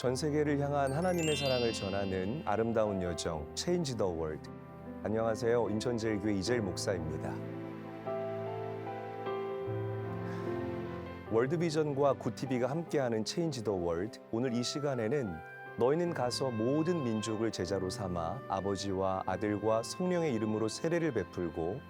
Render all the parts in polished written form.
전 세계를 향한 하나님의 사랑을 전하는 아름다운 여정, Change the World. 안녕하세요. 인천제일교회 이재일 목사입니다. 월드비전과 굿TV가 함께하는 Change the World. 오늘 이 시간에는 너희는 가서 모든 민족을 제자로 삼아 아버지와 아들과 성령의 이름으로 세례를 베풀고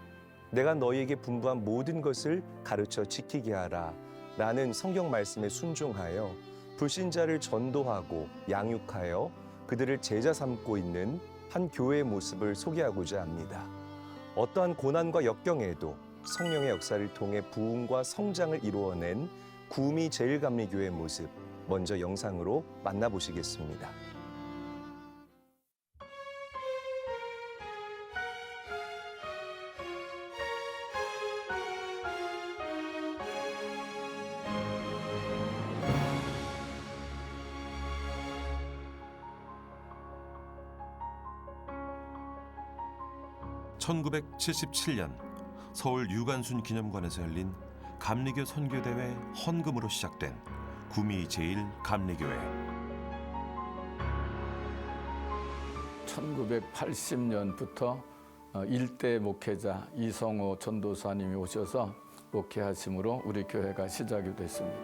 내가 너희에게 분부한 모든 것을 가르쳐 지키게 하라 라는 성경 말씀에 순종하여 불신자를 전도하고 양육하여 그들을 제자 삼고 있는 한 교회의 모습을 소개하고자 합니다. 어떠한 고난과 역경에도 성령의 역사를 통해 부흥과 성장을 이루어낸 구미 제일감리교회의 모습, 먼저 영상으로 만나보시겠습니다. (1977년) 서울 유관순 기념관에서 열린 감리교 선교대회 헌금으로 시작된 구미 제일감리교회. 1980년부터 일대 목회자 이성호 전도사님이 오셔서 목회하심으로 우리 교회가 시작이 됐습니다.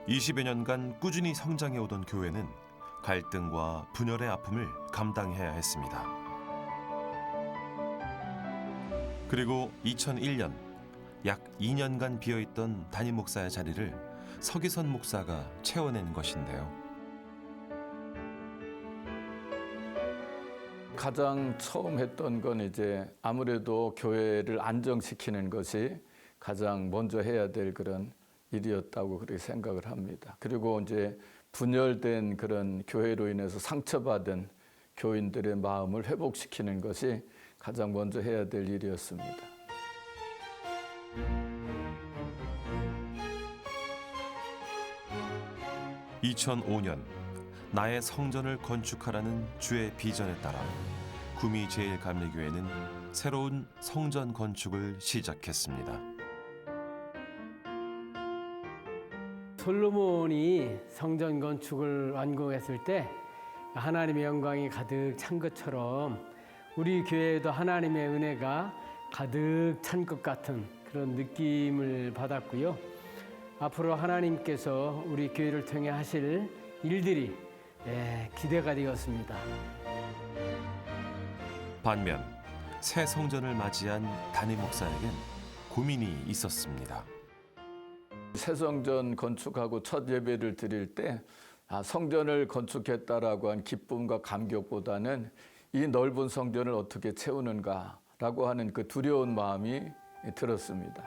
20여 년간 꾸준히 성장해 오던 교회는 갈등과 분열의 아픔을 감당해야 했습니다. 그리고 2001년 약 2년간 비어있던 담임 목사의 자리를 서기선 목사가 채워낸 것인데요. 가장 처음 했던 건 이제 아무래도 교회를 안정시키는 것이 가장 먼저 해야 될 그런 일이었다고 그렇게 생각을 합니다. 그리고 이제 분열된 그런 교회로 인해서 상처받은 교인들의 마음을 회복시키는 것이 가장 먼저 해야 될 일이었습니다. (2005년) 나의 성전을 건축하라는 주의 비전에 따라 구미 제일감리교회는 새로운 성전 건축을 시작했습니다. 솔로몬이 성전 건축을 완공했을 때 하나님의 영광이 가득 찬 것처럼 우리 교회에도 하나님의 은혜가 가득 찬 것 같은 그런 느낌을 받았고요. 앞으로 하나님께서 우리 교회를 통해 하실 일들이 기대가 되었습니다. 반면 새 성전을 맞이한 담임 목사에겐 고민이 있었습니다. 새 성전 건축하고 첫 예배를 드릴 때 성전을 건축했다라고 한 기쁨과 감격보다는 이 넓은 성전을 어떻게 채우는가라고 하는 그 두려운 마음이 들었습니다.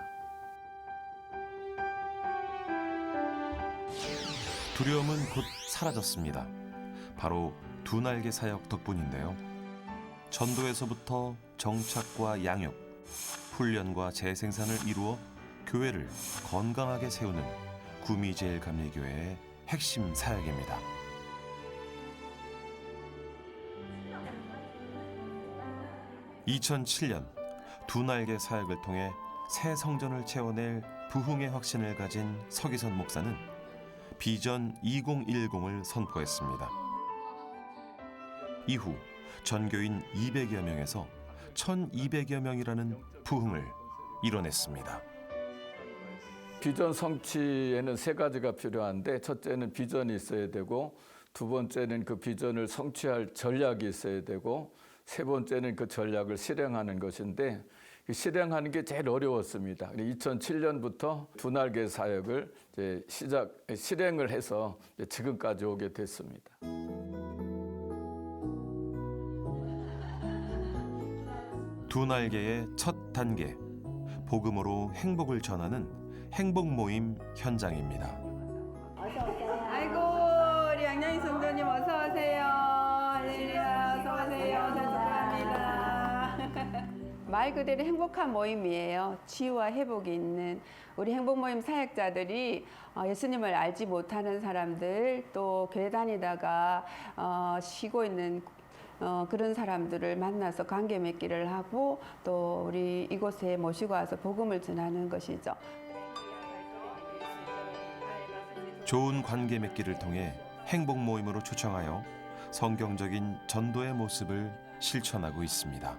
두려움은 곧 사라졌습니다. 바로 두 날개 사역 덕분인데요. 전도에서부터 정착과 양육, 훈련과 재생산을 이루어 교회를 건강하게 세우는 구미 제일감리교회의 핵심 사역입니다. (2007년) 두 날개 사역을 통해 새 성전을 채워낼 부흥의 확신을 가진 서기선 목사는 비전 2010을 선포했습니다. 이후 전교인 200여 명에서 1200여 명이라는 부흥을 이뤄냈습니다. 비전 성취에는 세 가지가 필요한데, 첫째는 비전이 있어야 되고, 두 번째는 그 비전을 성취할 전략이 있어야 되고, 세 번째는 그 전략을 실행하는 것인데, 실행하는 게 제일 어려웠습니다. 2007년부터 두 날개 사역을 실행을 해서 지금까지 오게 됐습니다. 두 날개의 첫 단계, 복음으로 행복을 전하는 행복 모임 현장입니다. 아이고, 우리 양양이 성도님 어서 오세요. 할렐루야, 어서 오세요. 축하합니다. 말 그대로 행복한 모임이에요. 치유와 회복이 있는 우리 행복 모임 사역자들이 예수님을 알지 못하는 사람들, 또 교회 다니다가 쉬고 있는 그런 사람들을 만나서 관계 맺기를 하고 또 우리 이곳에 모시고 와서 복음을 전하는 것이죠. 좋은 관계 맺기를 통해 행복 모임으로 초청하여 성경적인 전도의 모습을 실천하고 있습니다.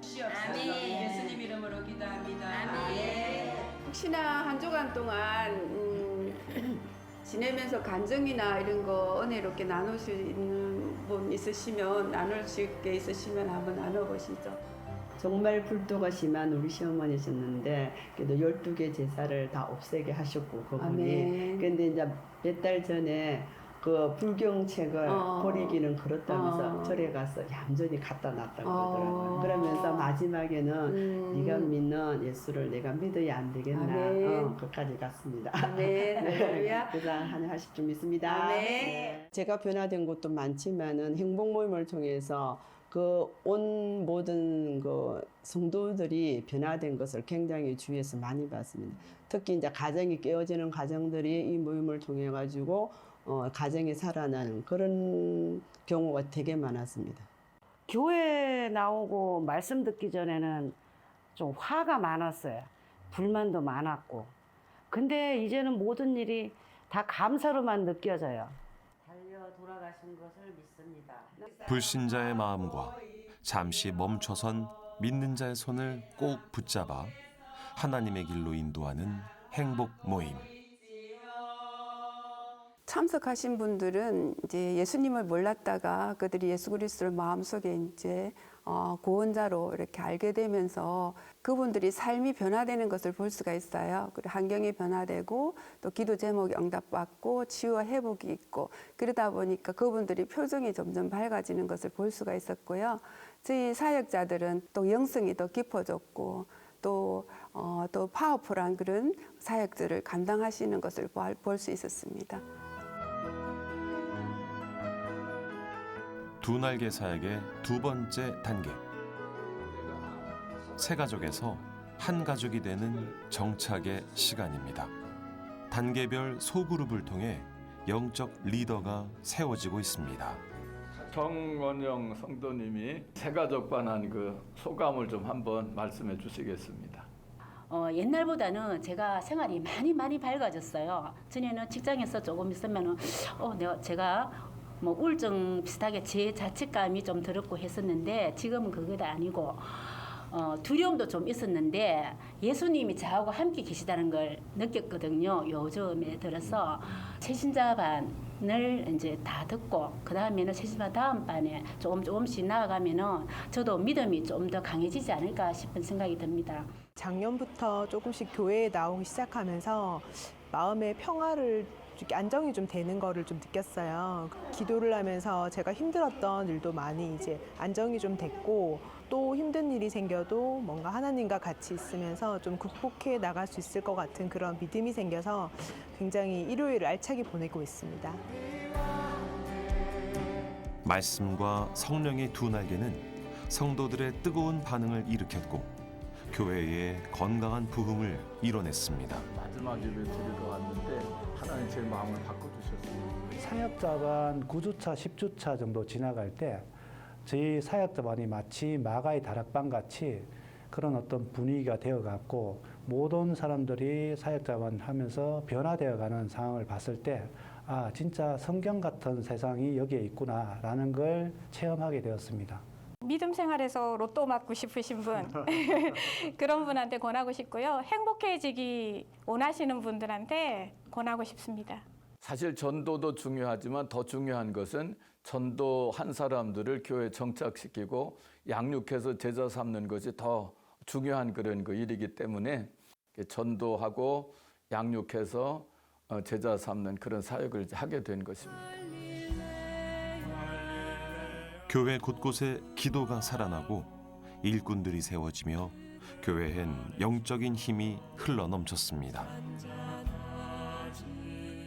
예수님 이름으로 기도합니다. 혹시나 한 주간 동안 지내면서 간증이나 이런 거 은혜롭게 나눌 수 있는 분 있으시면 나눌 수 있게 있으시면 한번 나눠보시죠. 정말 불도가 심한 우리 시어머니셨는데 그래도 12개 제사를 다 없애게 하셨고 그분이 아멘. 근데 이제 몇 달 전에 그 불경책을 어. 버리기는 그렇다면서 어. 절에 가서 얌전히 갖다 놨다고 그러더라고요. 그러면서 마지막에는 네가 믿는 예수를 내가 믿어야 안 되겠나 아멘. 그까지 갔습니다. 아멘. 할렐루야. 그래서 하실 줄 믿습니다. 아멘. 네. 제가 변화된 것도 많지만은 행복 모임을 통해서 그 온 모든 그 성도들이 변화된 것을 굉장히 주위에서 많이 봤습니다. 특히 이제 가정이 깨어지는 가정들이 이 모임을 통해 가지고 가정이 살아나는 그런 경우가 되게 많았습니다. 교회 나오고 말씀 듣기 전에는 좀 화가 많았어요. 불만도 많았고. 근데 이제는 모든 일이 다 감사로만 느껴져요. 달려 돌아가신 것을 믿습니다. 불신자의 마음과 잠시 멈춰선 믿는 자의 손을 꼭 붙잡아 하나님의 길로 인도하는 행복 모임. 참석하신 분들은 이제 예수님을 몰랐다가 그들이 예수 그리스도를 마음속에 이제 구원자로 이렇게 알게 되면서 그분들이 삶이 변화되는 것을 볼 수가 있어요. 그리고 환경이 변화되고 또 기도 제목이 응답받고 치유와 회복이 있고 그러다 보니까 그분들이 표정이 점점 밝아지는 것을 볼 수가 있었고요. 저희 사역자들은 또 영성이 더 깊어졌고 또 파워풀한 그런 사역들을 감당하시는 것을 볼 수 있었습니다. 두 날개 사역의 두 번째 단계. 세 가족에서 한 가족이 되는 정착의 시간입니다. 단계별 소그룹을 통해 영적 리더가 세워지고 있습니다. 정원영 성도님이 새가족 반한 그 소감을 좀 한번 말씀해 주시겠습니다. 옛날보다는 제가 생활이 많이 밝아졌어요. 전에는 직장에서 조금 있으면은 제가 뭐 우울증 비슷하게 제 자책감이 좀 들었고 했었는데 지금은 그게 아니고 두려움도 좀 있었는데 예수님이 저하고 함께 계시다는 걸 느꼈거든요. 요즘에 들어서 새신자반을 이제 다 듣고 그 다음에는 새신자 다음 반에 조금씩 나아가면은 저도 믿음이 좀 더 강해지지 않을까 싶은 생각이 듭니다. 작년부터 조금씩 교회에 나오기 시작하면서 마음의 평화를 이렇게 안정이 좀 되는 거를 좀 느꼈어요. 기도를 하면서 제가 힘들었던 일도 많이 이제 안정이 좀 됐고 또 힘든 일이 생겨도 뭔가 하나님과 같이 있으면서 좀 극복해 나갈 수 있을 것 같은 그런 믿음이 생겨서 굉장히 일요일을 알차게 보내고 있습니다. 말씀과 성령의 두 날개는 성도들의 뜨거운 반응을 일으켰고 교회의 건강한 부흥을 이뤄냈습니다. 마지막 예배 드리러 왔는데 하나님 제 마음을 바꿔주셨습니다. 사역자반 9주차, 10주차 정도 지나갈 때 저희 사역자반이 마치 마가의 다락방 같이 그런 어떤 분위기가 되어갔고 모든 사람들이 사역자반 하면서 변화되어가는 상황을 봤을 때 아, 진짜 성경 같은 세상이 여기에 있구나라는 걸 체험하게 되었습니다. 믿음 생활에서 로또 맞고 싶으신 분 그런 분한테 권하고 싶고요. 행복해지기 원하시는 분들한테 권하고 싶습니다. 사실 전도도 중요하지만 더 중요한 것은 전도한 사람들을 교회에 정착시키고 양육해서 제자 삼는 것이 더 중요한 그런 그 일이기 때문에 전도하고 양육해서 제자 삼는 그런 사역을 하게 된 것입니다. 교회 곳곳에 기도가 살아나고 일꾼들이 세워지며 교회엔 영적인 힘이 흘러넘쳤습니다.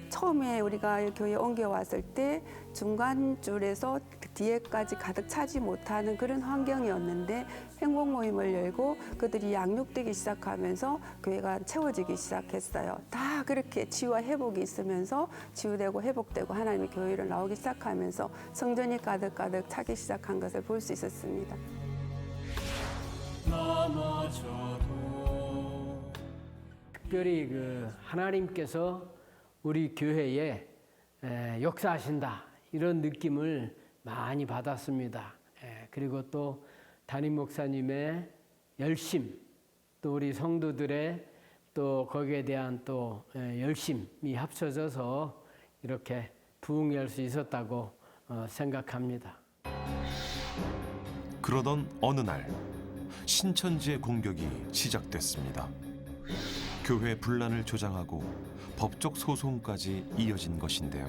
처음에 우리가 교회에 옮겨왔을 때 중간 줄에서 뒤에까지 가득 차지 못하는 그런 환경이었는데 행복 모임을 열고 그들이 양육되기 시작하면서 교회가 채워지기 시작했어요. 다 그렇게 치유와 회복이 있으면서 치유되고 회복되고 하나님의 교회를 나오기 시작하면서 성전이 가득가득 차기 시작한 것을 볼 수 있었습니다. 특별히 그 하나님께서 우리 교회에 역사하신다 이런 느낌을 많이 받았습니다. 그리고 또 담임 목사님의 열심, 또 우리 성도들의 또 거기에 대한 또 열심이 합쳐져서 이렇게 부흥할 수 있었다고 생각합니다. 그러던 어느 날 신천지의 공격이 시작됐습니다. 교회 분란을 조장하고 법적 소송까지 이어진 것인데요.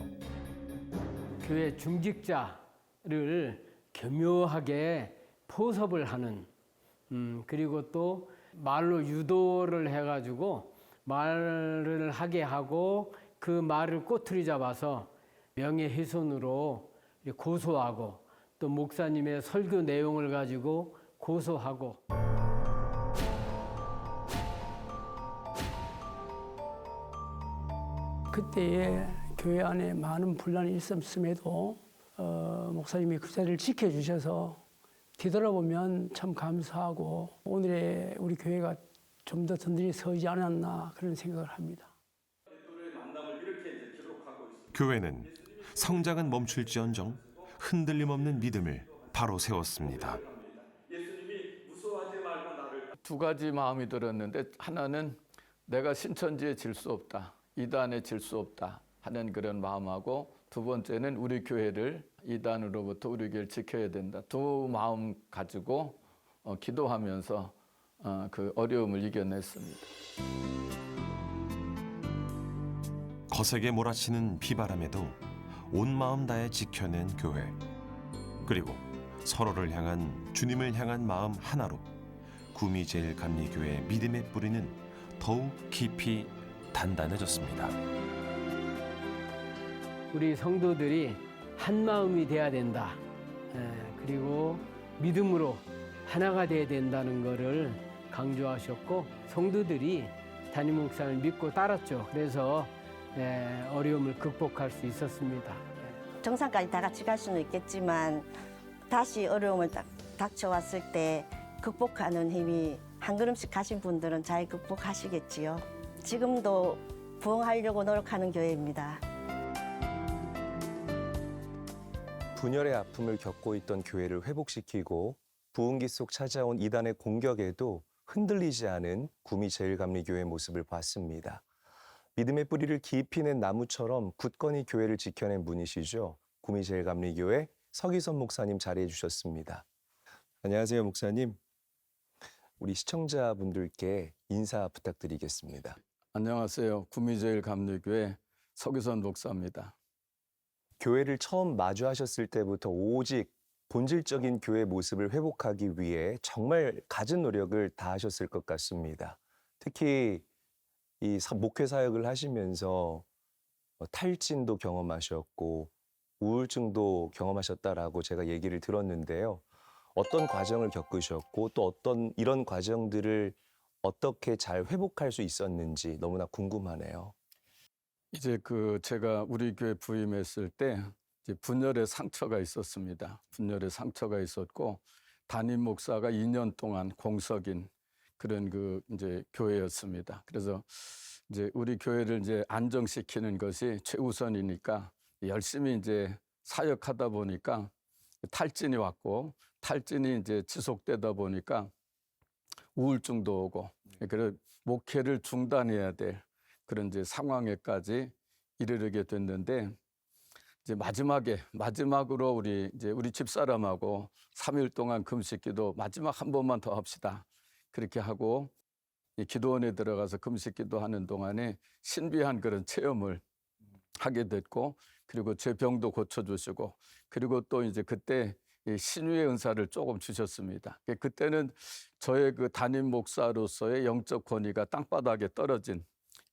교회 중직자를 교묘하게 포섭을 하는 그리고 또 말로 유도를 해가지고 말을 하게 하고 그 말을 꼬투리 잡아서 명예훼손으로 고소하고 또 목사님의 설교 내용을 가지고 고소하고 그때에 교회 안에 많은 분란이 있었음에도 목사님이 그 자리를 지켜주셔서 뒤돌아보면 참 감사하고 오늘의 우리 교회가 좀 더 든든히 서지 않았나 그런 생각을 합니다. 교회는 성장은 멈출지언정 흔들림 없는 믿음을 바로 세웠습니다. 두 가지 마음이 들었는데 하나는 내가 신천지에 질 수 없다. 이단에 질 수 없다 하는 그런 마음하고 두 번째는 우리 교회를 이단으로부터 우리 교회를 지켜야 된다. 두 마음 가지고 기도하면서 그 어려움을 이겨냈습니다. 거세게 몰아치는 비바람에도 온 마음 다해 지켜낸 교회. 그리고 서로를 향한 주님을 향한 마음 하나로 구미제일감리교회 믿음의 뿌리는 더욱 깊이 단단해졌습니다. 우리 성도들이 한 마음이 돼야 된다. 그리고 믿음으로 하나가 돼야 된다는 것을 강조하셨고 성도들이 담임 목사를 믿고 따랐죠. 그래서 어려움을 극복할 수 있었습니다. 정상까지 다 같이 갈 수는 있겠지만 다시 어려움을 닥쳐왔을 때 극복하는 힘이 한 걸음씩 가신 분들은 잘 극복하시겠지요. 지금도 부흥하려고 노력하는 교회입니다. 분열의 아픔을 겪고 있던 교회를 회복시키고 부흥기 속 찾아온 이단의 공격에도 흔들리지 않은 구미제일감리교회의 모습을 봤습니다. 믿음의 뿌리를 깊이 낸 나무처럼 굳건히 교회를 지켜낸 분이시죠. 구미제일감리교회 서기선 목사님 자리해 주셨습니다. 안녕하세요, 목사님. 우리 시청자분들께 인사 부탁드리겠습니다. 안녕하세요. 구미제일감리교회 서기선 목사입니다. 교회를 처음 마주하셨을 때부터 오직 본질적인 교회 모습을 회복하기 위해 정말 갖은 노력을 다하셨을 것 같습니다. 특히 이 목회 사역을 하시면서 탈진도 경험하셨고 우울증도 경험하셨다라고 제가 얘기를 들었는데요. 어떤 과정을 겪으셨고 또 어떤 이런 과정들을 어떻게 잘 회복할 수 있었는지 너무나 궁금하네요. 이제 제가 우리 교회 부임했을 때 이제 분열의 상처가 있었습니다. 분열의 상처가 있었고 담임 목사가 2년 동안 공석인 그런 이제 교회였습니다. 그래서 이제 우리 교회를 이제 안정시키는 것이 최우선이니까 열심히 이제 사역하다 보니까 탈진이 왔고 탈진이 이제 지속되다 보니까 우울증도 오고 그래서 목회를 중단해야 될 그런 이제 상황에까지 이르게 됐는데 이제 마지막으로 우리 집사람하고 3일 동안 금식기도 마지막 한 번만 더 합시다. 그렇게 하고 기도원에 들어가서 금식기도 하는 동안에 신비한 그런 체험을 하게 됐고 그리고 제 병도 고쳐주시고 그리고 또 이제 그때 신유의 은사를 조금 주셨습니다. 그때는 저의 그 담임 목사로서의 영적 권위가 땅바닥에 떨어진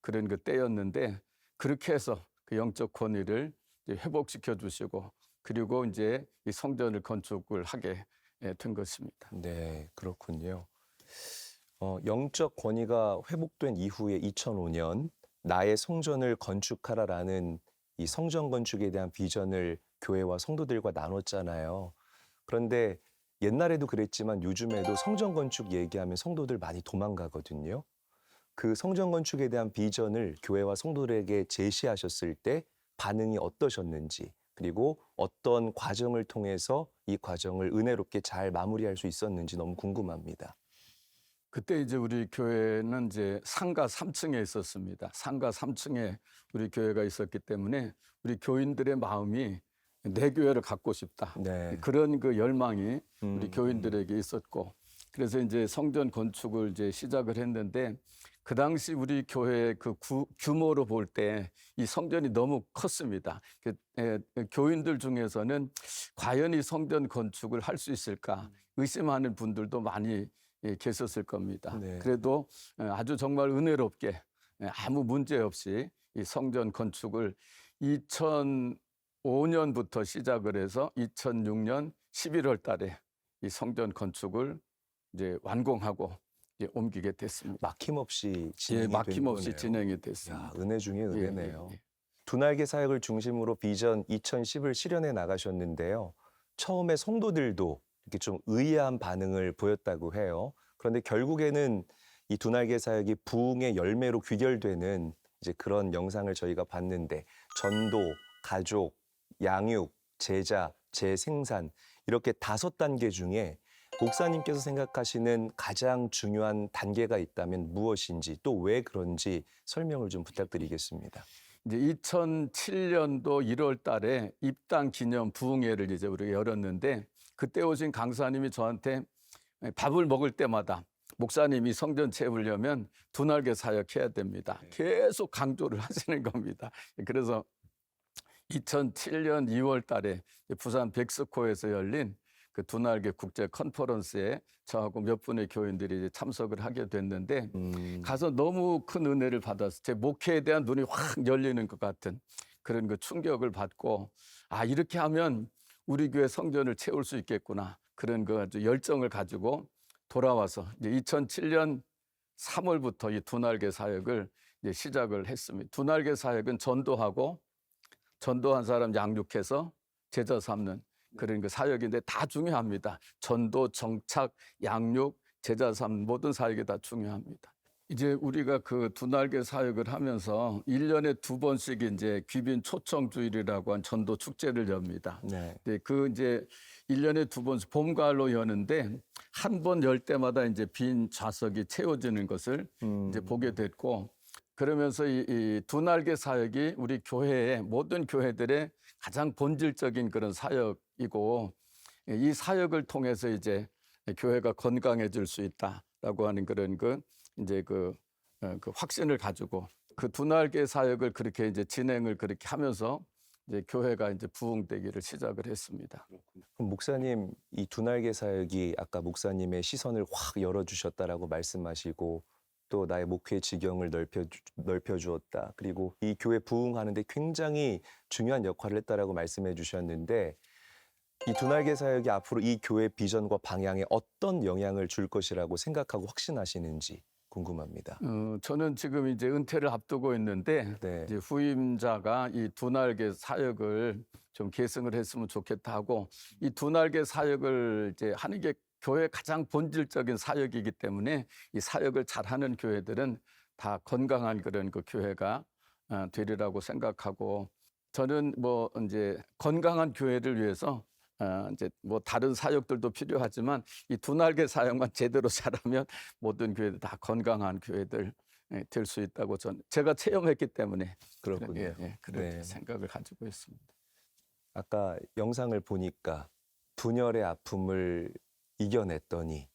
그런 그 때였는데 그렇게 해서 그 영적 권위를 회복시켜 주시고 그리고 이제 이 성전을 건축을 하게 된 것입니다. 네, 그렇군요. 영적 권위가 회복된 이후에 2005년 나의 성전을 건축하라라는 이 성전 건축에 대한 비전을 교회와 성도들과 나눴잖아요. 그런데 옛날에도 그랬지만 요즘에도 성전 건축 얘기하면 성도들 많이 도망가거든요. 그 성전 건축에 대한 비전을 교회와 성도들에게 제시하셨을 때 반응이 어떠셨는지, 그리고 어떤 과정을 통해서 이 과정을 은혜롭게 잘 마무리할 수 있었는지 너무 궁금합니다. 그때 이제 우리 교회는 이제 상가 3층에 있었습니다. 상가 3층에 우리 교회가 있었기 때문에 우리 교인들의 마음이 내 교회를 갖고 싶다. 네. 그런 그 열망이 우리 교인들에게 있었고, 그래서 이제 성전 건축을 이제 시작을 했는데, 그 당시 우리 교회의 그 규모로 볼 때 이 성전이 너무 컸습니다. 교인들 중에서는 과연 이 성전 건축을 할 수 있을까 의심하는 분들도 많이 계셨을 겁니다. 네. 그래도 아주 정말 은혜롭게 아무 문제 없이 이 성전 건축을 2005년부터 시작을 해서 2006년 11월 달에 이 성전 건축을 이제 완공하고 이제 옮기게 됐습니다. 막힘없이 진행이 된 막힘없이 거네요. 진행이 됐습니다. 야, 은혜 중에 은혜네요. 예. 두 날개 사역을 중심으로 비전 2010을 실현해 나가셨는데요. 처음에 성도들도 이렇게 좀 의아한 반응을 보였다고 해요. 그런데 결국에는 이 두 날개 사역이 부흥의 열매로 귀결되는 이제 그런 영상을 저희가 봤는데, 전도, 가족, 양육, 제자, 재생산, 이렇게 5단계 중에 목사님께서 생각하시는 가장 중요한 단계가 있다면 무엇인지, 또 왜 그런지 설명을 좀 부탁드리겠습니다. 이제 2007년도 1월 달에 입당 기념 부흥회를 이제 우리가 열었는데, 그때 오신 강사님이 저한테 밥을 먹을 때마다 목사님이 성전 채우려면 두 날개 사역해야 됩니다. 계속 강조를 하시는 겁니다. 그래서 2007년 2월 달에 부산 백스코에서 열린 그 두 날개 국제 컨퍼런스에 저하고 몇 분의 교인들이 이제 참석을 하게 됐는데, 가서 너무 큰 은혜를 받아서 제 목회에 대한 눈이 확 열리는 것 같은 그런 그 충격을 받고, 아, 이렇게 하면 우리 교회 성전을 채울 수 있겠구나, 그런 그 아주 열정을 가지고 돌아와서 이제 2007년 3월부터 이 두 날개 사역을 이제 시작을 했습니다. 두 날개 사역은 전도하고, 전도한 사람 양육해서 제자 삼는 그런 그 사역인데 다 중요합니다. 전도, 정착, 양육, 제자 삼는 모든 사역이 다 중요합니다. 이제 우리가 그 두 날개 사역을 하면서 1년에 2번씩 이제 귀빈 초청 주일이라고 한 전도 축제를 엽니다. 네. 그 이제 1년에 2번씩 봄, 가을로 여는데, 한 번 열 때마다 이제 빈 좌석이 채워지는 것을 이제 보게 됐고, 그러면서 이 두 날개 사역이 우리 교회의 모든 교회들의 가장 본질적인 그런 사역이고, 이 사역을 통해서 이제 교회가 건강해질 수 있다라고 하는 그런 그 이제 그 확신을 가지고 그 두 날개 사역을 그렇게 이제 진행을 그렇게 하면서 이제 교회가 이제 부흥되기를 시작을 했습니다. 그럼 목사님, 이 두 날개 사역이 아까 목사님의 시선을 확 열어주셨다라고 말씀하시고, 또 나의 목회 지경을 넓혀 주었다. 그리고 이 교회 부흥하는데 굉장히 중요한 역할을 했다라고 말씀해 주셨는데, 이 두 날개 사역이 앞으로 이 교회 비전과 방향에 어떤 영향을 줄 것이라고 생각하고 확신하시는지 궁금합니다. 저는 지금 이제 은퇴를 앞두고 있는데, 네. 이제 후임자가 이 두 날개 사역을 좀 계승을 했으면 좋겠다 하고, 이 두 날개 사역을 이제 하는 게 교회의 가장 본질적인 사역이기 때문에 이 사역을 잘하는 교회들은 다 건강한 그런 그 교회가 되리라고 생각하고, 저는 뭐 이제 건강한 교회를 위해서 이제 뭐 다른 사역들도 필요하지만 이 두 날개 사역만 제대로 잘하면 모든 교회들 다 건강한 교회들 될 수 있다고 제가 체험했기 때문에 그렇군요. 그런 네. 생각을 가지고 있습니다. 아까 영상을 보니까 분열의 아픔을 이겨냈더니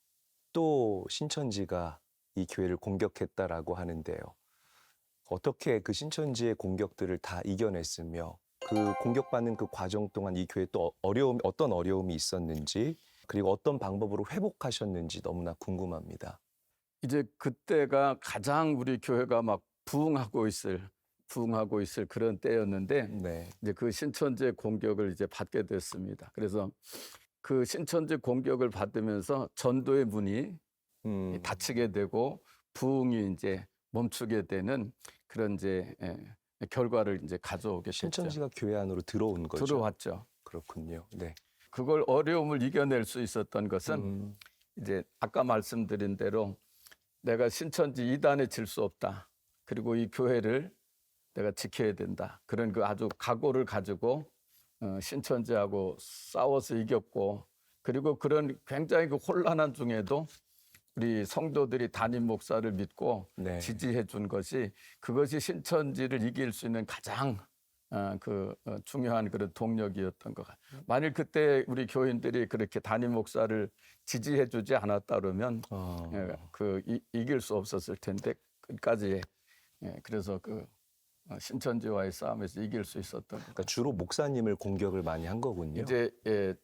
또 신천지가 이 교회를 공격했다라고 하는데요. 어떻게 그 신천지의 공격들을 다 이겨냈으며, 그 공격받는 그 과정 동안 이 교회에 또 어떤 어려움이 있었는지, 그리고 어떤 방법으로 회복하셨는지 너무나 궁금합니다. 이제 그때가 가장 우리 교회가 막 부흥하고 있을 그런 때였는데, 네. 이제 그 신천지의 공격을 이제 받게 됐습니다. 그래서 그 신천지 공격을 받으면서 전도의 문이 닫히게 되고 부흥이 이제 멈추게 되는 그런 이제 결과를 이제 가져오게 됐죠. 신천지가 교회 안으로 들어온 거죠. 들어왔죠. 그렇군요. 네. 그걸 어려움을 이겨낼 수 있었던 것은 이제 아까 말씀드린 대로 내가 신천지 이단에 질 수 없다. 그리고 이 교회를 내가 지켜야 된다. 그런 그 아주 각오를 가지고 신천지하고 싸워서 이겼고, 그리고 그런 굉장히 그 혼란한 중에도 우리 성도들이 담임 목사를 믿고 네. 지지해 준 것이, 그것이 신천지를 이길 수 있는 가장 중요한 그런 동력이었던 것 같아요. 만일 그때 우리 교인들이 그렇게 담임 목사를 지지해 주지 않았다 그러면 이길 수 없었을 텐데, 끝까지 그래서 그 신천지와의 싸움에서 이길 수 있었던. 그러니까 주로 목사님을 공격을 많이 한 거군요. 이제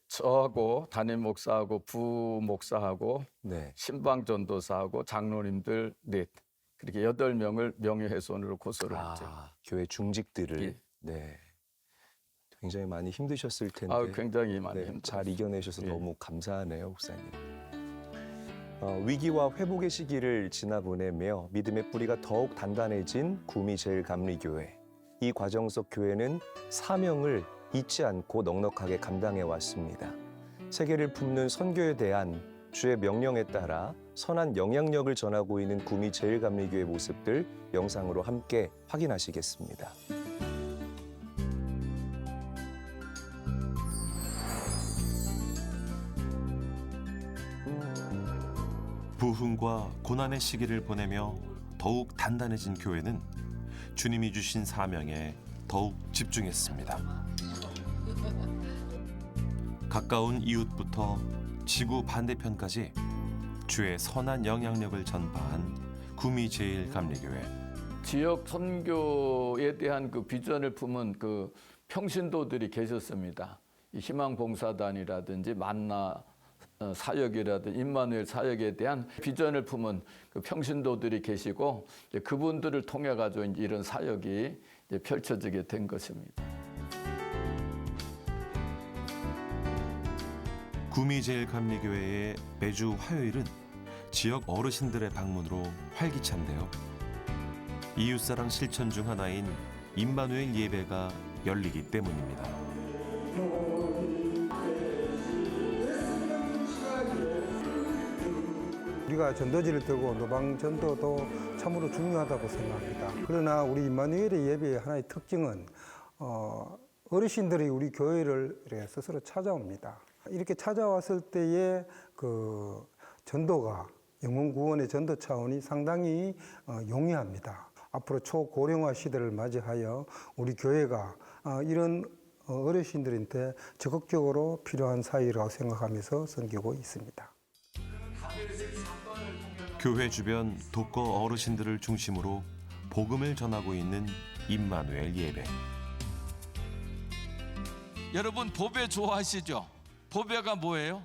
저하고 담임 목사하고 부목사하고 네. 신방 전도사하고 장로님들 넷, 그렇게 8명을 명예훼손으로 고소를 했죠. 교회 중직들을. 예. 네. 굉장히 많이 힘드셨을 텐데. 굉장히 많이 네, 힘들었어요. 잘 이겨내셔서 예. 너무 감사하네요, 목사님. 위기와 회복의 시기를 지나보내며 믿음의 뿌리가 더욱 단단해진 구미제일감리교회. 이 과정 속 교회는 사명을 잊지 않고 넉넉하게 감당해 왔습니다. 세계를 품는 선교에 대한 주의 명령에 따라 선한 영향력을 전하고 있는 구미제일감리교회 모습들 영상으로 함께 확인하시겠습니다. 부흥과 고난의 시기를 보내며 더욱 단단해진 교회는 주님이 주신 사명에 더욱 집중했습니다. 가까운 이웃부터 지구 반대편까지 주의 선한 영향력을 전파한 구미제일감리교회. 지역 선교에 대한 그 비전을 품은 그 평신도들이 계셨습니다. 이 희망봉사단이라든지 만나 사역이라든지 임마누엘 사역에 대한 비전을 품은 그 평신도들이 계시고, 그분들을 통해 가지고 이런 사역이 펼쳐지게 된 것입니다. 구미제일감리교회의 매주 화요일은 지역 어르신들의 방문으로 활기찬데요. 이웃사랑 실천 중 하나인 임마누엘 예배가 열리기 때문입니다. 우리가 전도지를 들고 노방 전도도 참으로 중요하다고 생각합니다. 그러나 우리 임마누엘의 예배의 하나의 특징은 어르신들이 우리 교회를 이렇게 스스로 찾아옵니다. 이렇게 찾아왔을 때의 그 전도가 영혼 구원의 전도 차원이 상당히 용이합니다. 앞으로 초고령화 시대를 맞이하여 우리 교회가 이런 어르신들한테 적극적으로 필요한 사회라고 생각하면서 섬기고 있습니다. 교회 주변 독거 어르신들을 중심으로 복음을 전하고 있는 임마누엘 예배. 여러분 보배 좋아하시죠? 보배가 뭐예요?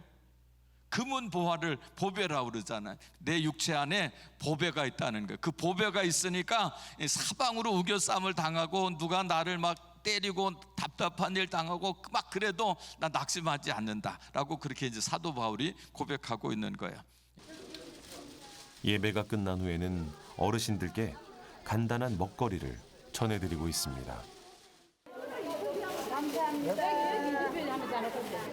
금은 보화를 보배라고 그러잖아요. 내 육체 안에 보배가 있다는 거예요. 그 보배가 있으니까 사방으로 우겨쌈을 당하고 누가 나를 막 때리고 답답한 일 당하고 막 그래도 나 낙심하지 않는다라고 그렇게 이제 사도 바울이 고백하고 있는 거예요. 예배가 끝난 후에는 어르신들께 간단한 먹거리를 전해드리고 있습니다.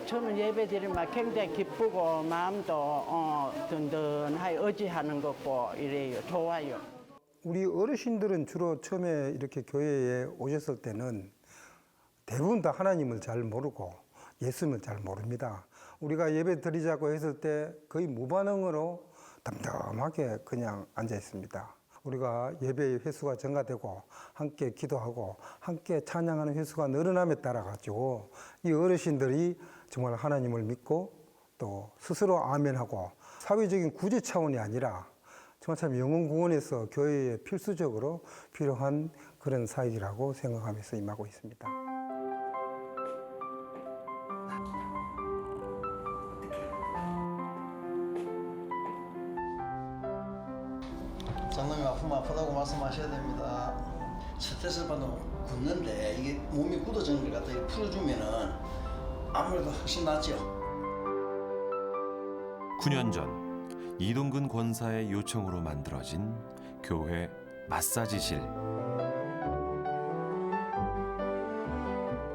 저는 예배 드리면 굉장히 기쁘고 마음도 든든하게 의지하는 것 같고 이래요. 좋아요. 우리 어르신들은 주로 처음에 이렇게 교회에 오셨을 때는 대부분 다 하나님을 잘 모르고 예수님을 잘 모릅니다. 우리가 예배 드리자고 했을 때 거의 무반응으로 덤덤하게 그냥 앉아 있습니다. 우리가 예배의 횟수가 증가되고 함께 기도하고 함께 찬양하는 횟수가 늘어남에 따라 가지고 이 어르신들이 정말 하나님을 믿고 또 스스로 아멘하고 사회적인 구제 차원이 아니라 정말 참 영혼 구원에서 교회에 필수적으로 필요한 그런 사역이라고 생각하면서 임하고 있습니다. 장로님 아프면 아프다고 말씀하셔야 됩니다. 스트레스를 받으면 굳는데 이게 몸이 굳어지는 것 같아요. 풀어주면은 아무래도 훨씬 낫죠. 9년 전 이동근 권사의 요청으로 만들어진 교회 마사지실.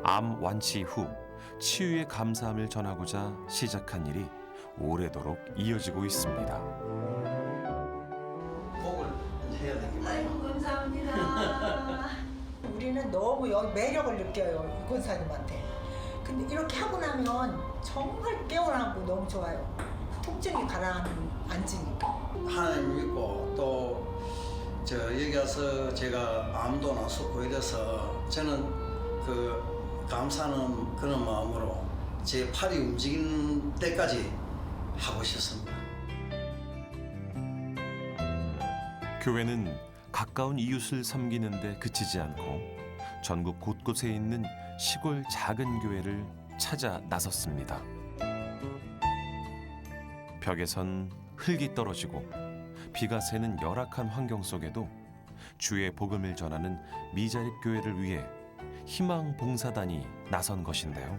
암 완치 후 치유의 감사함을 전하고자 시작한 일이 오래도록 이어지고 있습니다. 너무 여기 매력을 느껴요, 이 권사님한테. 근데 이렇게 하고 나면 정말 깨어나고 너무 좋아요. 통증이 가라앉으니까. 하나님 믿고 또 여기 와서 제가 마음도 나섰고 이래서 저는 그 감사하는 그런 마음으로 제 팔이 움직이는 때까지 하고 싶습니다. 교회는 가까운 이웃을 섬기는 데 그치지 않고 전국 곳곳에 있는 시골 작은 교회를 찾아 나섰습니다. 벽에선 흙이 떨어지고 비가 새는 열악한 환경 속에도 주의 복음을 전하는 미자립 교회를 위해 희망 봉사단이 나선 것인데요.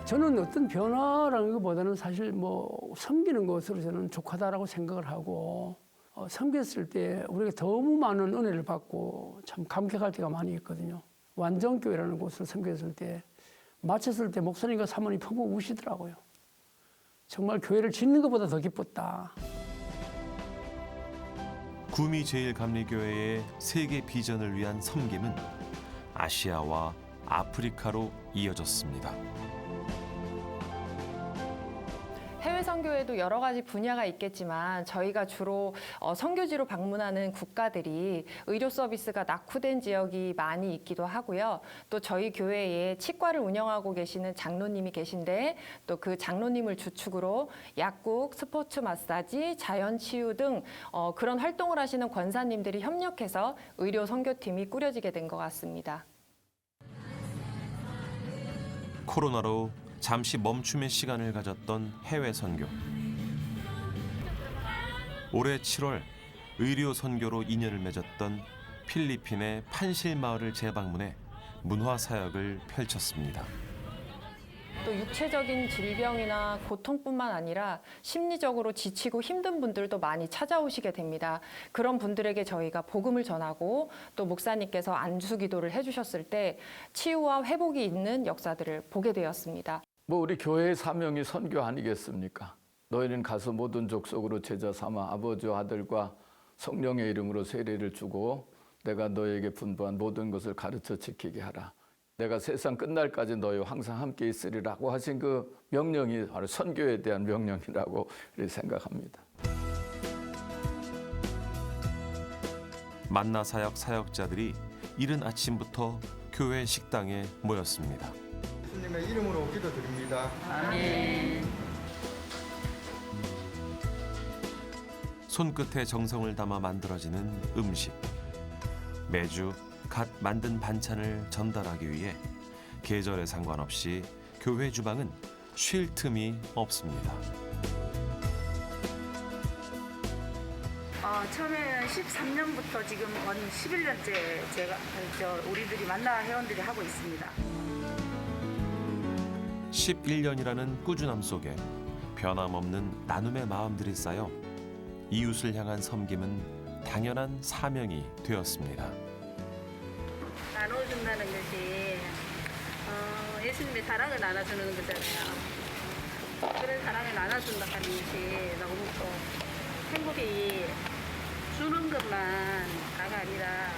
저는 어떤 변화라는 것보다는 사실 뭐 섬기는 것으로 저는 족하다라고 생각을 하고 섬겼을 때 우리가 너무 많은 은혜를 받고 참 감격할 때가 많이 있거든요. 완전교회라는 곳을 섬겼을 때 마쳤을 때 목사님과 사모님 펑펑 우시더라고요. 정말 교회를 짓는 것보다 더 기뻤다. 구미 제일감리교회의 세계 비전을 위한 섬김은 아시아와 아프리카로 이어졌습니다. 해외 선교에도 여러 가지 분야가 있겠지만 저희가 주로 선교지로 방문하는 국가들이 의료 서비스가 낙후된 지역이 많이 있기도 하고요. 또 저희 교회에 치과를 운영하고 계시는 장로님이 계신데 또 그 장로님을 주축으로 약국, 스포츠 마사지, 자연 치유 등 그런 활동을 하시는 권사님들이 협력해서 의료 선교팀이 꾸려지게 된 것 같습니다. 코로나로 잠시 멈춤의 시간을 가졌던 해외 선교. 올해 7월 의료 선교로 인연을 맺었던 필리핀의 판실 마을을 재방문해 문화 사역을 펼쳤습니다. 또 육체적인 질병이나 고통뿐만 아니라 심리적으로 지치고 힘든 분들도 많이 찾아오시게 됩니다. 그런 분들에게 저희가 복음을 전하고 또 목사님께서 안수 기도를 해주셨을 때 치유와 회복이 있는 역사들을 보게 되었습니다. 우리 교회의 사명이 선교 아니겠습니까? 너희는 가서 모든 족속으로 제자 삼아 아버지와 아들과 성령의 이름으로 세례를 주고 내가 너희에게 분부한 모든 것을 가르쳐 지키게 하라. 내가 세상 끝날까지 너희와 항상 함께 있으리라고 하신 그 명령이 바로 선교에 대한 명령이라고 생각합니다. 만나 사역 사역자들이 이른 아침부터 교회 식당에 모였습니다. 예수님의 이름으로 기도드립니다. 아멘. 손끝에 정성을 담아 만들어지는 음식. 매주 갓 만든 반찬을 전달하기 위해 계절에 상관없이 교회 주방은 쉴 틈이 없습니다. 처음에는 13년부터 지금 11년째 제가 우리들이 만나 회원들이 하고 있습니다. 11년이라는 꾸준함 속에 변함없는 나눔의 마음들이 쌓여 이웃을 향한 섬김은 당연한 사명이 되었습니다. 나눠준다는 것이 예수님의 사랑을 나눠주는 거잖아요. 그런 사랑을 나눠준다는 것이 너무 또 행복이 주는 것만가 아니라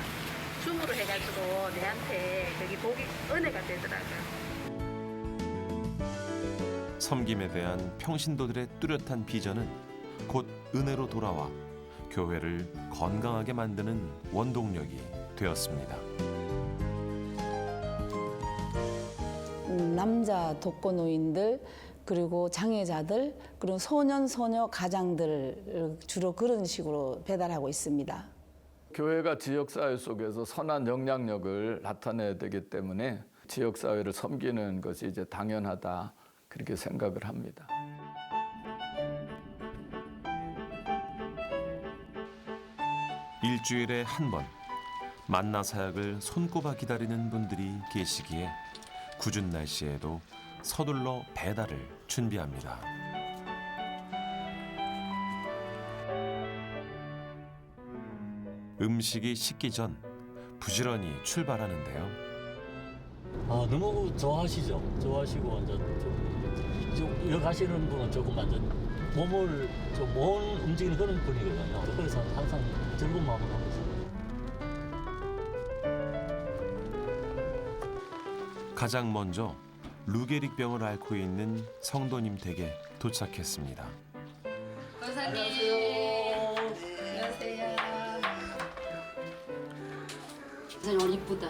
줌으로 해가지고 내한테 여기 복이 은혜가 되더라고요. 섬김에 대한 평신도들의 뚜렷한 비전은 곧 은혜로 돌아와 교회를 건강하게 만드는 원동력이 되었습니다. 남자 독거노인들 그리고 장애자들 그리고 소년 소녀 가장들 주로 그런 식으로 배달하고 있습니다. 교회가 지역사회 속에서 선한 영향력을 나타내야 되기 때문에 지역사회를 섬기는 것이 이제 당연하다 그렇게 생각을 합니다. 일주일에 한 번 만나 사역을 손꼽아 기다리는 분들이 계시기에 궂은 날씨에도 서둘러 배달을 준비합니다. 음식이 식기 전 부지런히 출발하는데요. 너무 좋아하시죠? 좋아하시고 완전 좀 가시는 분은 조금 완전 몸을 좀 못 움직이는 그런 분이거든요. 그래서 항상 즐거운 마음으로 하고 있습니다. 가장 먼저 루게릭병을 앓고 있는 성도님 댁에 도착했습니다. 선생님 오늘 이쁘다.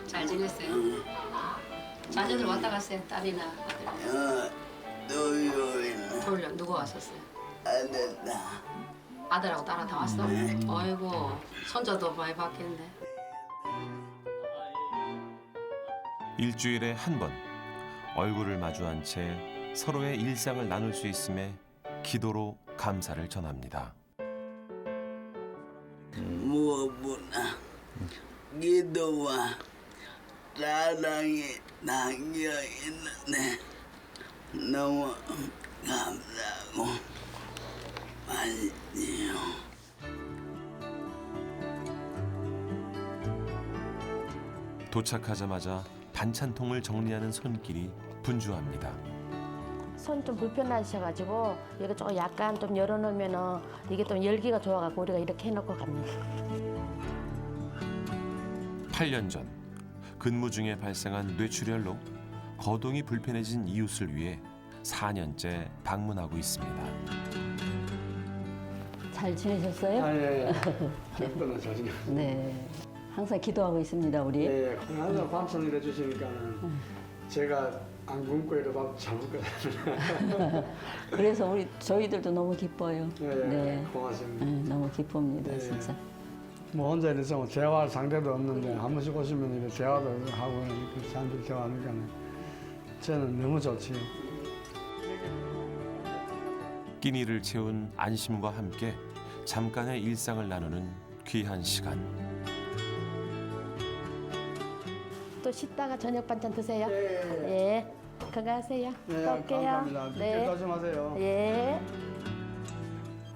잘 지냈어요? 자녀들 왔다 갔어요? 딸이나 아들? 돌려 누구 왔었어요? 아들하고 딸하고 다 왔어? 아이고 손자도 많이 봤겠네. 일주일에 한 번 얼굴을 마주한 채 서로의 일상을 나눌 수 있음에 기도로 감사를 전합니다. 무엇보다 기도와 사랑이 담겨 있는데 너무 감사하고 맛있네요. 도착하자마자 반찬통을 정리하는 손길이 분주합니다. 손 좀 불편하셔가지고 이거 좀 약간 좀 열어놓으면은 이게 좀 열기가 좋아가지고 우리가 이렇게 해놓고 갑니다. 8년 전 근무 중에 발생한 뇌출혈로 거동이 불편해진 이웃을 위해 4년째 방문하고 있습니다. 잘 지내셨어요? 예. 덕분에 잘 지냈어요. 네. 항상 기도하고 있습니다, 우리. 예, 항상 밤송일 해주시니까는 제가 안 굶고 이래 밥 잘 먹거든요. 그래서 저희들도 너무 기뻐요. 네, 고맙습니다. 네, 너무 기쁩니다, 진짜. 뭐 혼자 이래서 대화할 상대도 없는데 한 번씩 오시면 이렇게 대화도 하고 이렇게 사람들 대화하니까 저는 너무 좋지요. 끼니를 채운 안심과 함께 잠깐의 일상을 나누는 귀한 시간. 또 쉬다가 저녁 반찬 드세요. 예. 건강하세요. 네, 또 올게요. 감사합니다. 네. 조심하세요. 예.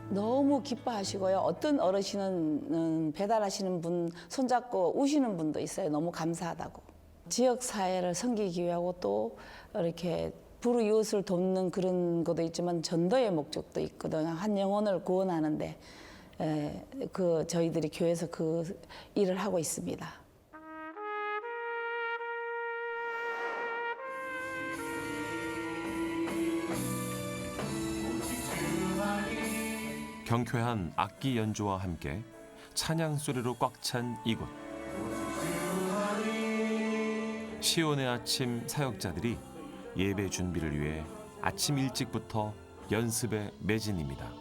너무 기뻐하시고요. 어떤 어르신은 배달하시는 분 손잡고 우시는 분도 있어요. 너무 감사하다고. 지역 사회를 섬기기 위하고 또 이렇게 불우이웃을 돕는 그런 것도 있지만 전도의 목적도 있거든요. 한 영혼을 구원하는데 저희들이 교회에서 그 일을 하고 있습니다. 경쾌한 악기 연주와 함께 찬양 소리로 꽉 찬 이곳. 시온의 아침 사역자들이 예배 준비를 위해 아침 일찍부터 연습에 매진입니다.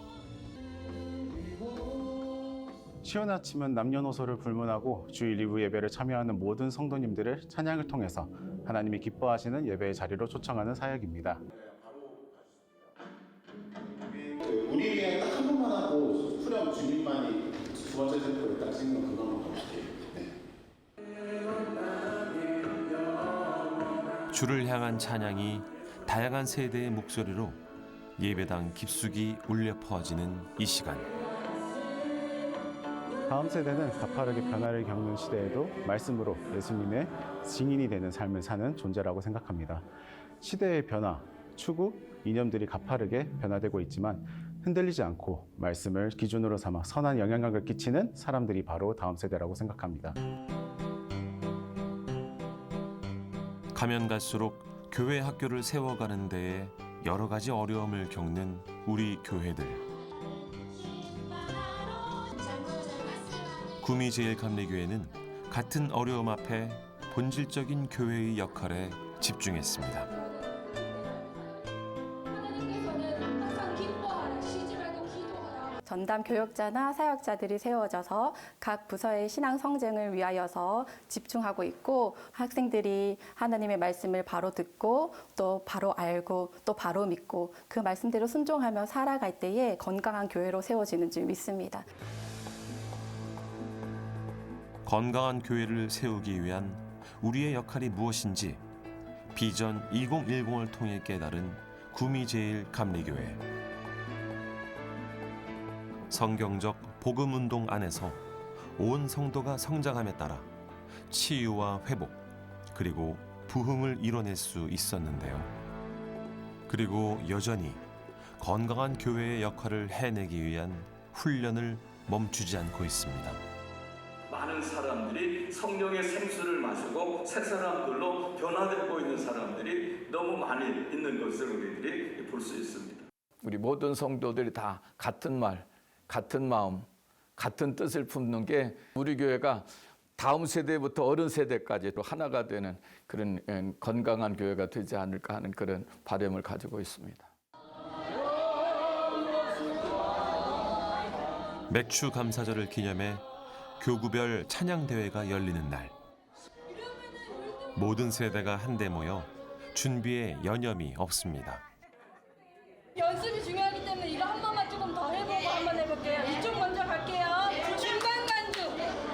시온 아침은 남녀노소를 불문하고 주일 이후 예배를 참여하는 모든 성도님들을 찬양을 통해서 하나님이 기뻐하시는 예배의 자리로 초청하는 사역입니다. 우리 딱 한 번만 하고 후렴 주님만이 두 번째 템포에 딱 찍는 그거는 어떻게? 주를 향한 찬양이 다양한 세대의 목소리로 예배당 깊숙이 울려 퍼지는 이 시간. 다음 세대는 가파르게 변화를 겪는 시대에도 말씀으로 예수님의 증인이 되는 삶을 사는 존재라고 생각합니다. 시대의 변화, 추구, 이념들이 가파르게 변화되고 있지만 흔들리지 않고 말씀을 기준으로 삼아 선한 영향력을 끼치는 사람들이 바로 다음 세대라고 생각합니다. 가면 갈수록 교회 학교를 세워가는 데에 여러 가지 어려움을 겪는 우리 교회들. 구미제일감리교회는 같은 어려움 앞에 본질적인 교회의 역할에 집중했습니다. 전담 교역자나 사역자들이 세워져서 각 부서의 신앙 성장을 위하여서 집중하고 있고, 학생들이 하나님의 말씀을 바로 듣고 또 바로 알고 또 바로 믿고 그 말씀대로 순종하며 살아갈 때에 건강한 교회로 세워지는 줄 믿습니다. 건강한 교회를 세우기 위한 우리의 역할이 무엇인지 비전 2010을 통해 깨달은 구미제일감리교회. 성경적 복음운동 안에서 온 성도가 성장함에 따라 치유와 회복, 그리고 부흥을 이뤄낼 수 있었는데요. 그리고 여전히 건강한 교회의 역할을 해내기 위한 훈련을 멈추지 않고 있습니다. 많은 사람들이 성령의 생수를 마시고 새 사람들로 변화되고 있는 사람들이 너무 많이 있는 것을 우리들이 볼 수 있습니다. 우리 모든 성도들이 다 같은 말, 같은 마음, 같은 뜻을 품는 게 우리 교회가 다음 세대부터 어른 세대까지도 하나가 되는 그런 건강한 교회가 되지 않을까 하는 그런 바람을 가지고 있습니다. 맥추 감사절을 기념해 교구별 찬양대회가 열리는 날. 모든 세대가 한데 모여 준비에 여념이 없습니다. 연습이 중요하기 때문에 이거 한 번만 조금 더 해보고 한번 해볼게요. 이쪽 먼저 갈게요. 중간 간주.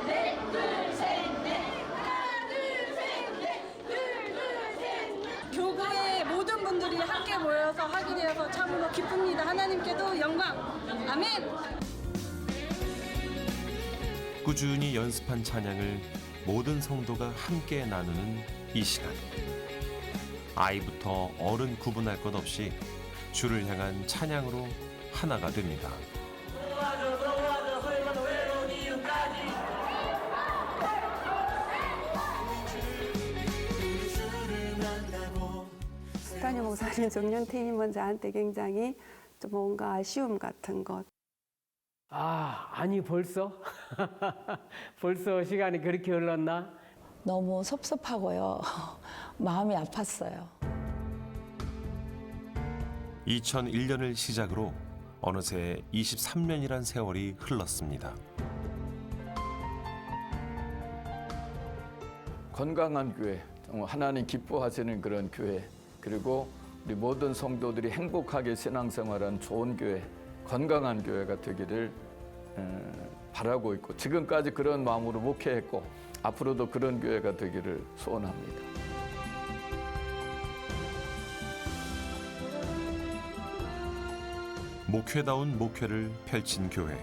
넷, 둘, 셋, 넷. 하나, 둘, 셋, 넷. 둘, 셋, 넷. 교구의 모든 분들이 함께 모여서 하게 되어서 참으로 기쁩니다. 하나님께도 영광. 아멘. 꾸준히 연습한 찬양을 모든 성도가 함께 나누는 이 시간. 아이부터 어른 구분할 것 없이 주를 향한 찬양으로 하나가 됩니다. 스타니 목사님 정년퇴임은 저한테 굉장히 좀 뭔가 아쉬움 같은 것. 아니 벌써? 벌써 시간이 그렇게 흘렀나? 너무 섭섭하고요. 마음이 아팠어요. 2001년을 시작으로 어느새 23년이란 세월이 흘렀습니다. 건강한 교회, 하나님 기뻐하시는 그런 교회, 그리고 우리 모든 성도들이 행복하게 신앙생활하는 좋은 교회, 건강한 교회가 되기를 바라고 있고 지금까지 그런 마음으로 목회했고 앞으로도 그런 교회가 되기를 소원합니다. 목회다운 목회를 펼친 교회.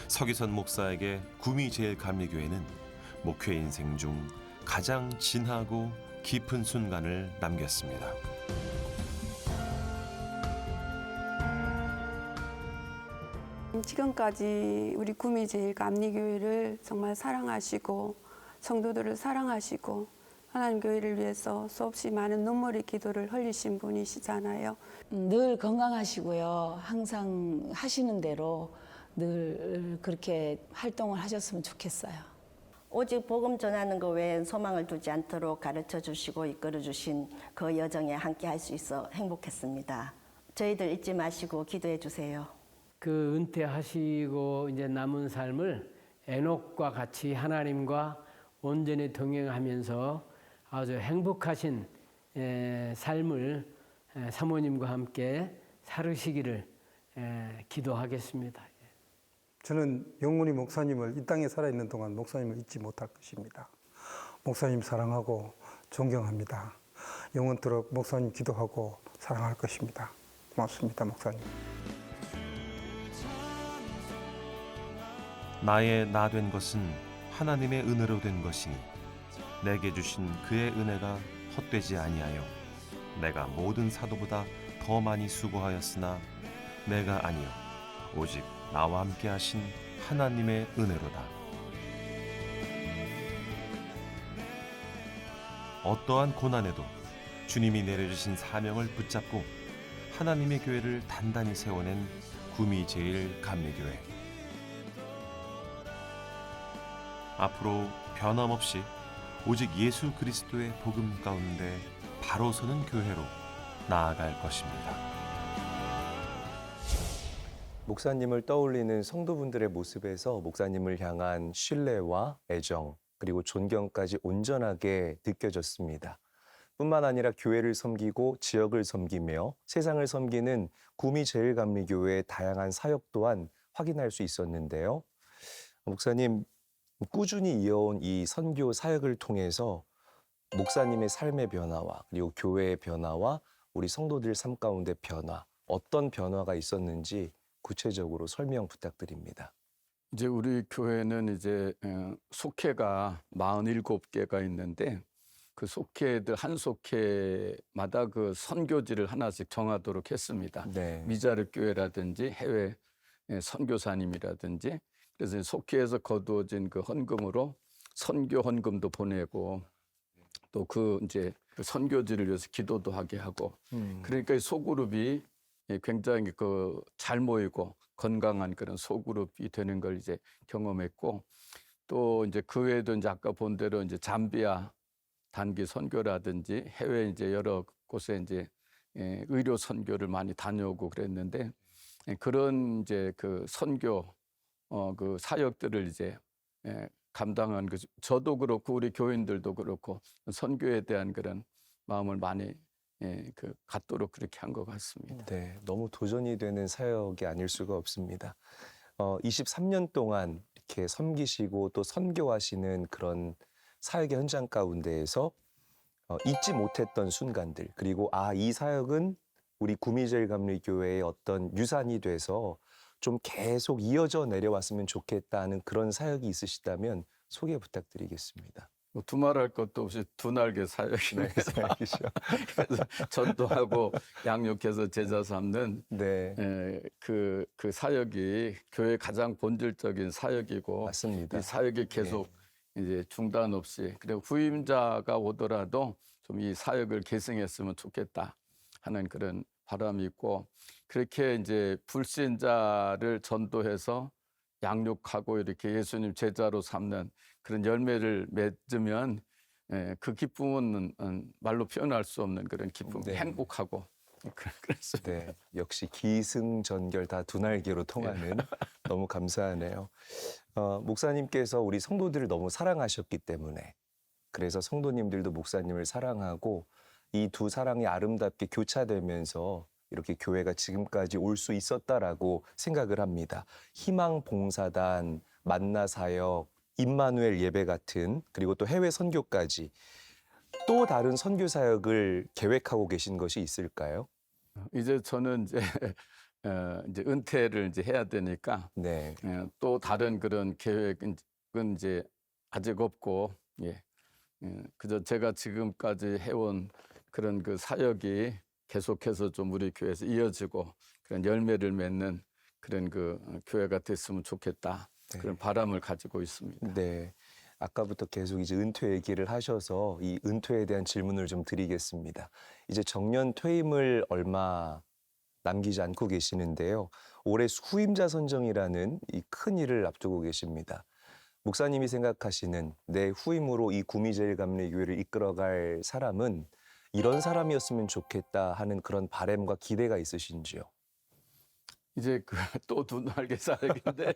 서기선 목사에게 구미제일감리교회는 목회 인생 중 가장 진하고 깊은 순간을 남겼습니다. 지금까지 우리 구미제일감리교회를 정말 사랑하시고 성도들을 사랑하시고 하나님 교회를 위해서 수없이 많은 눈물의 기도를 흘리신 분이시잖아요. 늘 건강하시고요. 항상 하시는 대로 늘 그렇게 활동을 하셨으면 좋겠어요. 오직 복음 전하는 것 외엔 소망을 두지 않도록 가르쳐 주시고 이끌어 주신 그 여정에 함께 할 수 있어 행복했습니다. 저희들 잊지 마시고 기도해 주세요. 그 은퇴하시고 이제 남은 삶을 에녹과 같이 하나님과 온전히 동행하면서 아주 행복하신 삶을 사모님과 함께 살으시기를 기도하겠습니다. 저는 영원히 목사님을 이 땅에 살아있는 동안 목사님을 잊지 못할 것입니다. 목사님 사랑하고 존경합니다. 영원토록 목사님 기도하고 사랑할 것입니다. 고맙습니다, 목사님. 나의 나 된 것은 하나님의 은혜로 된 것이니 내게 주신 그의 은혜가 헛되지 아니하여 내가 모든 사도보다 더 많이 수고하였으나 내가 아니요 오직 나와 함께 하신 하나님의 은혜로다. 어떠한 고난에도 주님이 내려주신 사명을 붙잡고 하나님의 교회를 단단히 세워낸 구미제일감리교회. 앞으로 변함없이 오직 예수 그리스도의 복음 가운데 바로 서는 교회로 나아갈 것입니다. 목사님을 떠올리는 성도분들의 모습에서 목사님을 향한 신뢰와 애정 그리고 존경까지 온전하게 느껴졌습니다. 뿐만 아니라 교회를 섬기고 지역을 섬기며 세상을 섬기는 구미제일감리교회의 다양한 사역 또한 확인할 수 있었는데요. 목사님, 꾸준히 이어온 이 선교 사역을 통해서 목사님의 삶의 변화와 그리고 교회의 변화와 우리 성도들 삶 가운데 변화, 어떤 변화가 있었는지 구체적으로 설명 부탁드립니다. 이제 우리 교회는 이제 속회가 47개가 있는데 그 속회들 한 속회마다 그 선교지를 하나씩 정하도록 했습니다. 네. 미자립 교회라든지 해외 선교사님이라든지 그래서 속회에서 거두어진 그 헌금으로 선교 헌금도 보내고 또 그 이제 그 선교지를 위해서 기도도 하게 하고 그러니까 이 소그룹이 굉장히 그 잘 모이고 건강한 그런 소그룹이 되는 걸 이제 경험했고 또 이제 그 외에도 이제 아까 본 대로 이제 잠비아 단기 선교라든지 해외 이제 여러 곳에 이제 의료 선교를 많이 다녀오고 그랬는데 그런 이제 그 선교 그 사역들을 이제 감당한 그 저도 그렇고 우리 교인들도 그렇고 선교에 대한 그런 마음을 많이 그 갖도록 그렇게 한 것 같습니다. 네, 너무 도전이 되는 사역이 아닐 수가 없습니다. 23년 동안 이렇게 섬기시고 또 선교하시는 그런 사역의 현장 가운데에서 잊지 못했던 순간들 그리고 이 사역은 우리 구미제일감리교회의 어떤 유산이 돼서 좀 계속 이어져 내려왔으면 좋겠다는 그런 사역이 있으시다면 소개 부탁드리겠습니다. 뭐 두말할 것도 없이 두 날개 사역입니다. 네, 사역이죠. 그래서 전도하고 양육해서 제자 삼는 그 사역이 교회의 가장 본질적인 사역이고 맞습니다. 이 사역이 계속 이제 중단 없이 그리고 후임자가 오더라도 좀 이 사역을 계승했으면 좋겠다 하는 그런 바람이 있고 그렇게 이제 불신자를 전도해서 양육하고 이렇게 예수님 제자로 삼는 그런 열매를 맺으면 그 기쁨은 말로 표현할 수 없는 그런 기쁨, 행복하고 그랬습니다. 네, 역시 기승전결 다 두 날개로 통하는 너무 감사하네요. 목사님께서 우리 성도들을 너무 사랑하셨기 때문에 그래서 성도님들도 목사님을 사랑하고 이 두 사랑이 아름답게 교차되면서 이렇게 교회가 지금까지 올 수 있었다라고 생각을 합니다. 희망봉사단, 만나사역, 임마누엘 예배 같은 그리고 또 해외 선교까지 또 다른 선교 사역을 계획하고 계신 것이 있을까요? 이제 저는 이제 은퇴를 이제 해야 되니까 또 다른 그런 계획은 이제 아직 없고 그저 제가 지금까지 해온 그런 그 사역이 계속해서 좀 우리 교회에서 이어지고 그런 열매를 맺는 그런 그 교회가 됐으면 좋겠다 그런 바람을 가지고 있습니다. 네, 아까부터 계속 이제 은퇴 얘기를 하셔서 이 은퇴에 대한 질문을 좀 드리겠습니다. 이제 정년 퇴임을 얼마 남기지 않고 계시는데요. 올해 후임자 선정이라는 이 큰 일을 앞두고 계십니다. 목사님이 생각하시는 내 후임으로 이 구미제일감리교회를 이끌어갈 사람은 이런 사람이었으면 좋겠다 하는 그런 바람과 기대가 있으신지요? 이제 그 또 두 날개 사역인데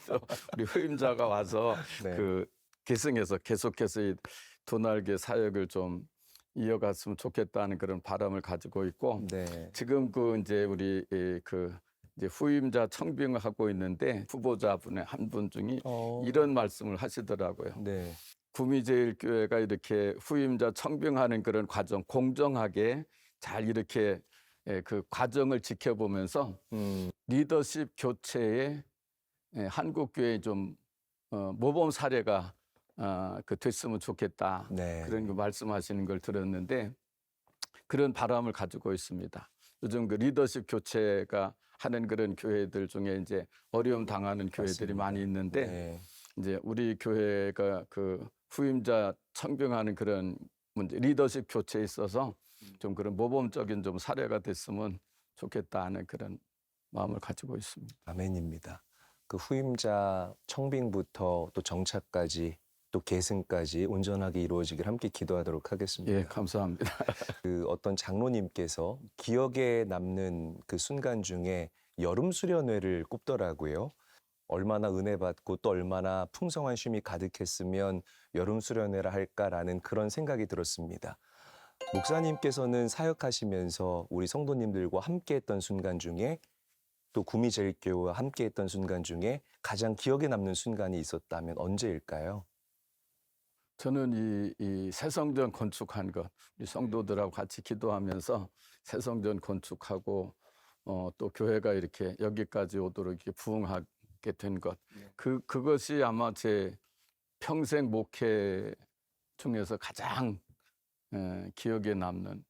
또 우리 후임자가 와서 그 계승해서 계속해서 이 두 날개 사역을 좀 이어갔으면 좋겠다는 그런 바람을 가지고 있고 지금 그 이제 우리 그 이제 후임자 청빙을 하고 있는데 후보자분의 한 분 중이 이런 말씀을 하시더라고요. 구미제일교회가 이렇게 후임자 청빙하는 그런 과정 공정하게 잘 이렇게 그 과정을 지켜보면서 리더십 교체에 한국교회 좀 모범 사례가 그 됐으면 좋겠다 그런 그 말씀하시는 걸 들었는데 그런 바람을 가지고 있습니다. 요즘 그 리더십 교체가 하는 그런 교회들 중에 이제 어려움 당하는 교회들이 많이 있는데 이제 우리 교회가 그 후임자 청빙하는 그런 문제, 리더십 교체에 있어서 좀 그런 모범적인 좀 사례가 됐으면 좋겠다 하는 그런 마음을 가지고 있습니다. 아멘입니다. 그 후임자 청빙부터 또 정착까지 또 계승까지 온전하게 이루어지길 함께 기도하도록 하겠습니다. 예, 감사합니다. 그 어떤 장로님께서 기억에 남는 그 순간 중에 여름 수련회를 꼽더라고요. 얼마나 은혜 받고 또 얼마나 풍성한 쉼이 가득했으면 여름 수련회라 할까라는 그런 생각이 들었습니다. 목사님께서는 사역하시면서 우리 성도님들과 함께했던 순간 중에 또 구미제일교회와 함께했던 순간 중에 가장 기억에 남는 순간이 있었다면 언제일까요? 저는 이 새성전 건축한 것, 우리 성도들하고 같이 기도하면서 새성전 건축하고 또 교회가 이렇게 여기까지 오도록 이렇게 부흥하게 된 것, 그것이 아마 제 평생 목회 중에서 가장 기억에 남는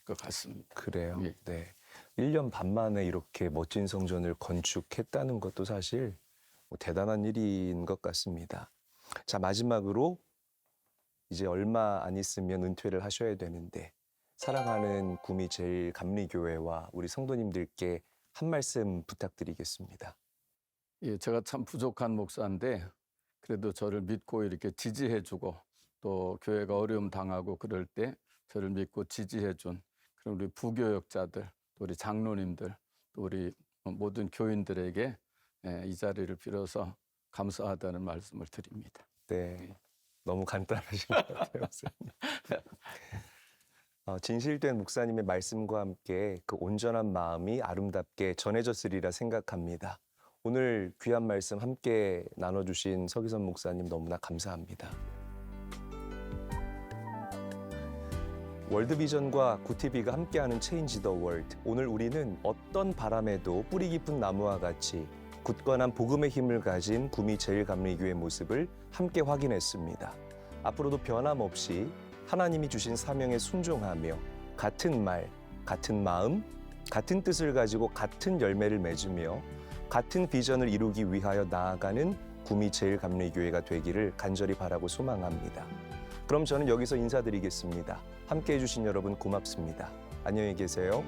것 같습니다. 그래요. 네. 1년 반 만에 이렇게 멋진 성전을 건축했다는 것도 사실 대단한 일인 것 같습니다. 자, 마지막으로 이제 얼마 안 있으면 은퇴를 하셔야 되는데 사랑하는 구미 제일감리교회와 우리 성도님들께 한 말씀 부탁드리겠습니다. 예, 제가 참 부족한 목사인데 그래도 저를 믿고 이렇게 지지해주고 또 교회가 어려움 당하고 그럴 때 저를 믿고 지지해준 그런 우리 부교역자들, 또 우리 장로님들, 또 우리 모든 교인들에게 이 자리를 빌어서 감사하다는 말씀을 드립니다. 네, 너무 간단하신 것 같아요, 목사님. 진실된 목사님의 말씀과 함께 그 온전한 마음이 아름답게 전해졌으리라 생각합니다. 오늘 귀한 말씀 함께 나눠주신 서기선 목사님 너무나 감사합니다. 월드비전과 구티비가 함께하는 체인지 더 월드. 오늘 우리는 어떤 바람에도 뿌리 깊은 나무와 같이 굳건한 복음의 힘을 가진 구미 제일감리교의 모습을 함께 확인했습니다. 앞으로도 변함없이 하나님이 주신 사명에 순종하며 같은 말, 같은 마음, 같은 뜻을 가지고 같은 열매를 맺으며 같은 비전을 이루기 위하여 나아가는 구미 제일감리교회가 되기를 간절히 바라고 소망합니다. 그럼 저는 여기서 인사드리겠습니다. 함께해 주신 여러분 고맙습니다. 안녕히 계세요.